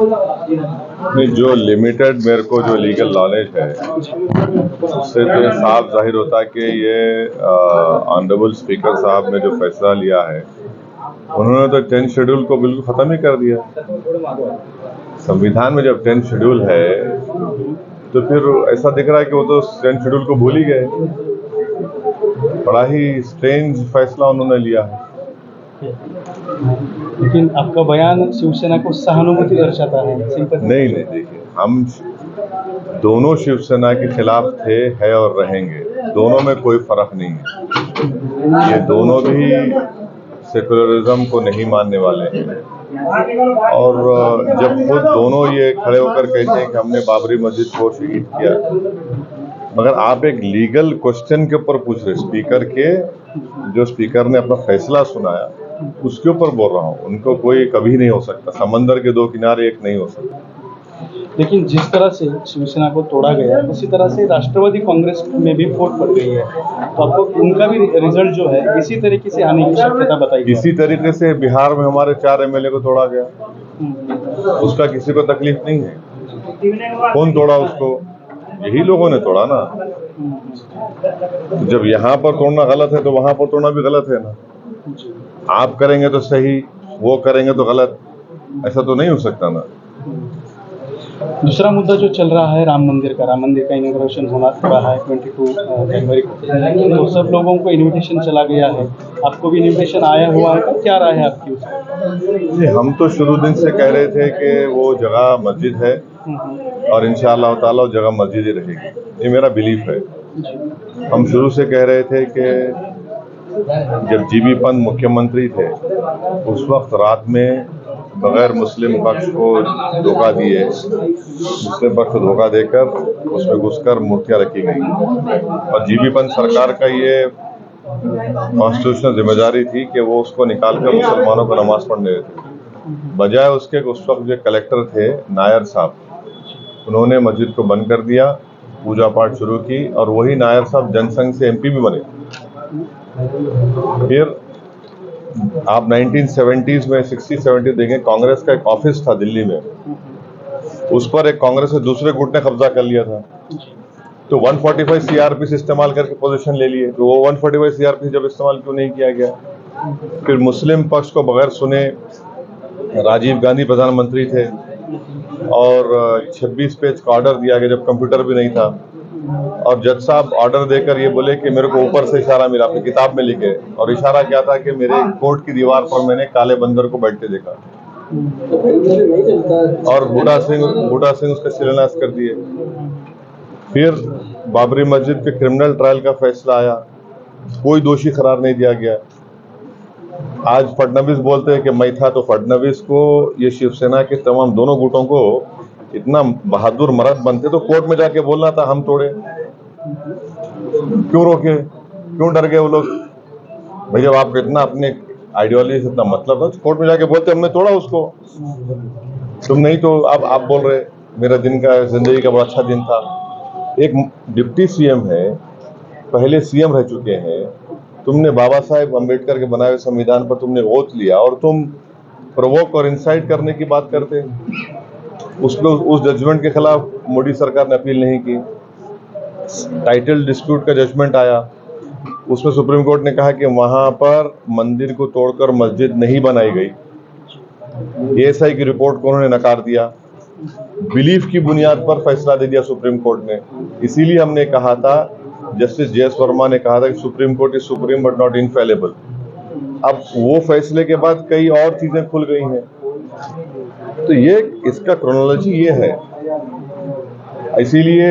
नहीं, जो लिमिटेड मेरे को जो लीगल नॉलेज है उससे तो साफ जाहिर होता है कि ये ऑनरेबल स्पीकर साहब ने जो फैसला लिया है उन्होंने तो 10th शेड्यूल को बिल्कुल खत्म ही कर दिया। संविधान में जब 10th शेड्यूल है तो फिर ऐसा दिख रहा है कि वो तो 10th शेड्यूल को भूल ही गए। बड़ा ही स्ट्रेंज फैसला उन्होंने लिया है। लेकिन आपका बयान शिवसेना को सहानुभूति दर्शाता है। नहीं, देखिए, हम दोनों शिवसेना के खिलाफ थे, है और रहेंगे। दोनों में कोई फर्क नहीं है। ये दोनों भी सेकुलरिज्म को नहीं मानने वाले हैं। और जब खुद दोनों ये खड़े होकर कहते हैं कि हमने बाबरी मस्जिद को शहीद किया, मगर आप एक लीगल क्वेश्चन के ऊपर पूछ रहे, स्पीकर के जो स्पीकर ने अपना फैसला सुनाया उसके ऊपर बोल रहा हूँ। उनको कोई कभी नहीं हो सकता, समंदर के दो किनारे एक नहीं हो सकता। लेकिन जिस तरह से शिवसेना को तोड़ा गया उसी तरह से राष्ट्रवादी कांग्रेस में भी फूट पड़ गई है, तो आपको उनका भी रिजल्ट जो है इसी तरीके से आने की शक्यता बताई। इसी तरीके से बिहार में हमारे 4 MLA को तोड़ा गया, उसका किसी को तकलीफ नहीं है। कौन तोड़ा उसको? यही लोगों ने तोड़ा ना। जब यहाँ पर तोड़ना गलत है तो वहां पर तोड़ना भी गलत है ना। आप करेंगे तो सही, वो करेंगे तो गलत, ऐसा तो नहीं हो सकता ना। दूसरा मुद्दा जो चल रहा है राम मंदिर का इनॉग्रेशन होना रहा है 22 जनवरी को, तो सब लोगों को इनविटेशन चला गया है। आपको भी इनविटेशन आया हुआ है, तो क्या राय है आपकी उसमें? हम तो शुरू दिन से कह रहे थे कि वो जगह मस्जिद है और इंशाअल्लाह ताला वो जगह मस्जिद ही रहेगी, ये मेरा बिलीफ है। हम शुरू से कह रहे थे कि जब जीबी पंत मुख्यमंत्री थे उस वक्त रात में बगैर मुस्लिम पक्ष को धोखा दिए, मुस्लिम पक्ष को धोखा देकर उसमें घुसकर मूर्तियां रखी गई। और जीबी पंत सरकार का ये कॉन्स्टिट्यूशनल जिम्मेदारी थी कि वो उसको निकालकर मुसलमानों को नमाज पढ़ने देते। बजाय उसके उस वक्त जो कलेक्टर थे नायर साहब, उन्होंने मस्जिद को बंद कर दिया, पूजा पाठ शुरू की, और वही नायर साहब जनसंघ से MP भी बने। फिर आप 1970s में 60-70 देखें, कांग्रेस का एक ऑफिस था दिल्ली में, उस पर एक कांग्रेस के दूसरे गुट ने कब्जा कर लिया था, तो 145 CRPC इस्तेमाल करके पोजीशन ले लिए। तो वो 145 CRPC जब इस्तेमाल क्यों नहीं किया गया? फिर मुस्लिम पक्ष को बगैर सुने राजीव गांधी प्रधानमंत्री थे और 26 पेज का ऑर्डर दिया गया जब कंप्यूटर भी नहीं था, और जज साहब ऑर्डर देकर ये बोले कि मेरे को ऊपर से इशारा मिला, अपनी किताब में लिखे, और इशारा क्या था कि मेरे कोर्ट की दीवार पर मैंने काले बंदर को बैठते देखा, और बूढ़ा सिंह उसका शिलान्यास कर दिए। फिर बाबरी मस्जिद के क्रिमिनल ट्रायल का फैसला आया, कोई दोषी करार नहीं दिया गया। आज फडणवीस बोलते हैं कि मैं था, तो फडणवीस को ये शिवसेना के तमाम दोनों गुटों को इतना बहादुर मर्द बनते तो कोर्ट में जाके बोलना था हम तोड़े। क्यों रोके, क्यों डर गए वो लोग? भाई जब आपको इतना अपने आइडियोलॉजी से इतना मतलब था तो कोर्ट में जाके बोलते हमने तोड़ा उसको। तुम नहीं तो अब आप बोल रहे मेरा दिन का जिंदगी का बड़ा अच्छा दिन था। एक डिप्टी CM है, पहले CM रह चुके हैं, तुमने बाबा साहेब अम्बेडकर के बनाए हुए संविधान पर तुमने ओथ लिया और तुम प्रोवोक और इंसाइट करने की बात करते। उस जजमेंट के खिलाफ मोदी सरकार ने अपील नहीं की। टाइटल डिस्प्यूट का जजमेंट आया, उसमें सुप्रीम कोर्ट ने कहा कि वहां पर मंदिर को तोड़कर मस्जिद नहीं बनाई गई। ASI की रिपोर्ट को उन्होंने नकार दिया, बिलीफ की बुनियाद पर फैसला दे दिया सुप्रीम कोर्ट ने। इसीलिए हमने कहा था, जस्टिस JS वर्मा ने कहा था कि supreme court is supreme but not infallible. अब वो फैसले के बाद कई और चीजें खुल गई हैं, तो ये इसका क्रोनोलॉजी ये है। इसीलिए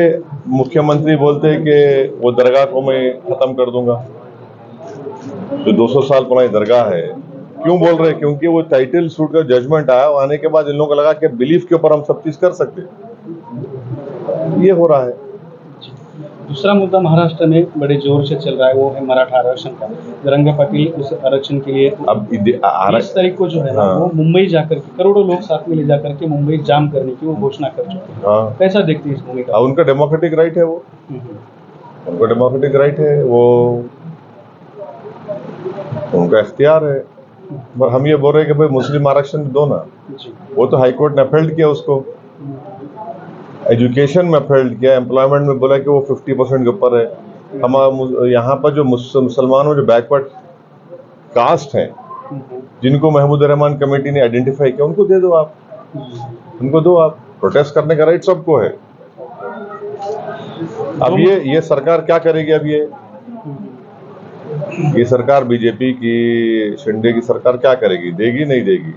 मुख्यमंत्री बोलते हैं कि वो दरगाह को मैं खत्म कर दूंगा, जो 200 साल पुरानी दरगाह है। क्यों बोल रहे हैं? क्योंकि वो टाइटल सूट का जजमेंट आया, आने के बाद इन लोगों को लगा कि बिलीफ के ऊपर हम सब चीज कर सकते, ये हो रहा है। दूसरा मुद्दा महाराष्ट्र में बड़े जोर से चल रहा है, वो है मराठा आरक्षण का। जरंगे पाटिल उस आरक्षण के लिए अब 20 तारीख को जो है ना, वो मुंबई जाकर के करोड़ों लोग साथ में ले जाकर के मुंबई जाम करने की वो घोषणा कर चुके हैं। कैसा देखते हैं इस भूमिका? उनका डेमोक्रेटिक राइट है, वो उनका डेमोक्रेटिक राइट है, वो उनका इख्तियार है। पर हम ये बोल रहे हैं कि भाई मुस्लिम आरक्षण दो ना। जी। वो तो हाईकोर्ट ने अपहेल्ड किया उसको, एजुकेशन में अपहेल्ड किया, एम्प्लॉयमेंट में बोला कि वो 50% के ऊपर है। हम यहाँ पर जो मुसलमानों जो बैकवर्ड कास्ट हैं, जिनको महमूद रहमान कमेटी ने आइडेंटिफाई किया, उनको दे दो आप, उनको दो आप। प्रोटेस्ट करने का राइट सबको है। अब ये सरकार क्या करेगी? अब ये सरकार बीजेपी की, शिंदे की सरकार क्या करेगी? देगी नहीं देगी?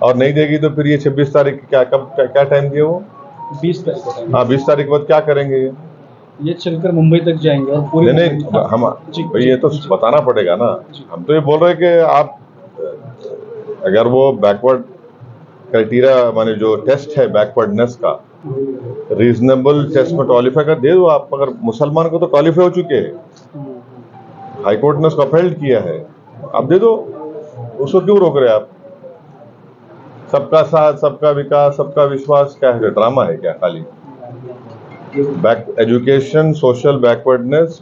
और नहीं देगी तो फिर ये 26 तारीख क्या टाइम दिए वो? 20 तारीख को टाइम। हाँ, 20 तारीख के बाद क्या करेंगे ये चलकर मुंबई तक जाएंगे और पूरे नहीं हम जी, भाई ये तो जी, बताना पड़ेगा ना। जी। हम तो ये बोल रहे हैं कि आप अगर वो बैकवर्ड क्राइटेरिया माने जो टेस्ट है बैकवर्डनेस का, रीजनेबल टेस्ट में क्वालिफाई कर दे दो आप। अगर मुसलमान को तो क्वालिफाई हो चुके हैं, हाईकोर्ट ने उसको अपहेल्ड किया है, आप दे दो। उसको क्यों रोक रहे आप? सबका साथ, सबका विकास, सबका विश्वास क्या है? ड्रामा है क्या खाली? एजुकेशन, सोशल बैकवर्डनेस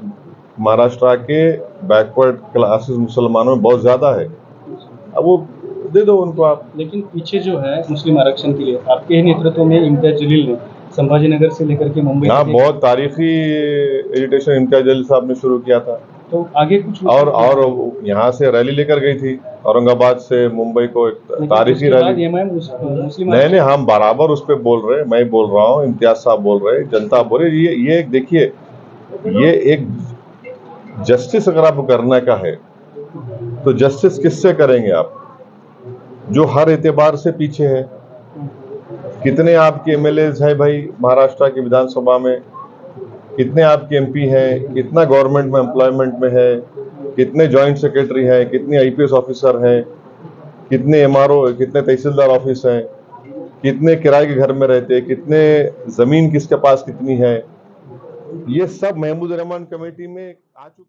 महाराष्ट्र के बैकवर्ड क्लासेस मुसलमानों में बहुत ज्यादा है। अब वो दे दो उनको आप। लेकिन पीछे जो है मुस्लिम आरक्षण के लिए आपके ही नेतृत्व में इम्तियाज जलील ने संभाजीनगर से लेकर के मुंबई हाँ, तक बहुत तारीखी एजुटेशन इम्तियाज जलील साहब ने शुरू किया था। तो आगे कुछ और यहाँ से रैली लेकर गई थी औरंगाबाद से मुंबई को, एक तारीखी रैली। मुस्लिम नहीं, हम बराबर उस पर बोल रहे हैं, मैं बोल रहा हूँ, इम्तियाज साहब बोल रहे हैं, जनता बोल रही है। ये देखिए, ये एक जस्टिस अगर आपको करने का है तो जस्टिस किससे करेंगे आप, जो हर एतबार से पीछे है? कितने आपके एमएलएज हैं भाई महाराष्ट्र की विधानसभा में? कितने आपके एमपी हैं? कितना गवर्नमेंट में एम्प्लॉयमेंट में है? कितने जॉइंट सेक्रेटरी हैं? कितने आईपीएस ऑफिसर हैं? कितने एमआरओ, कितने तहसीलदार ऑफिस हैं? कितने किराए के घर में रहते हैं? कितने जमीन किसके पास कितनी है? ये सब महमूद रहमान कमेटी में आ चुका।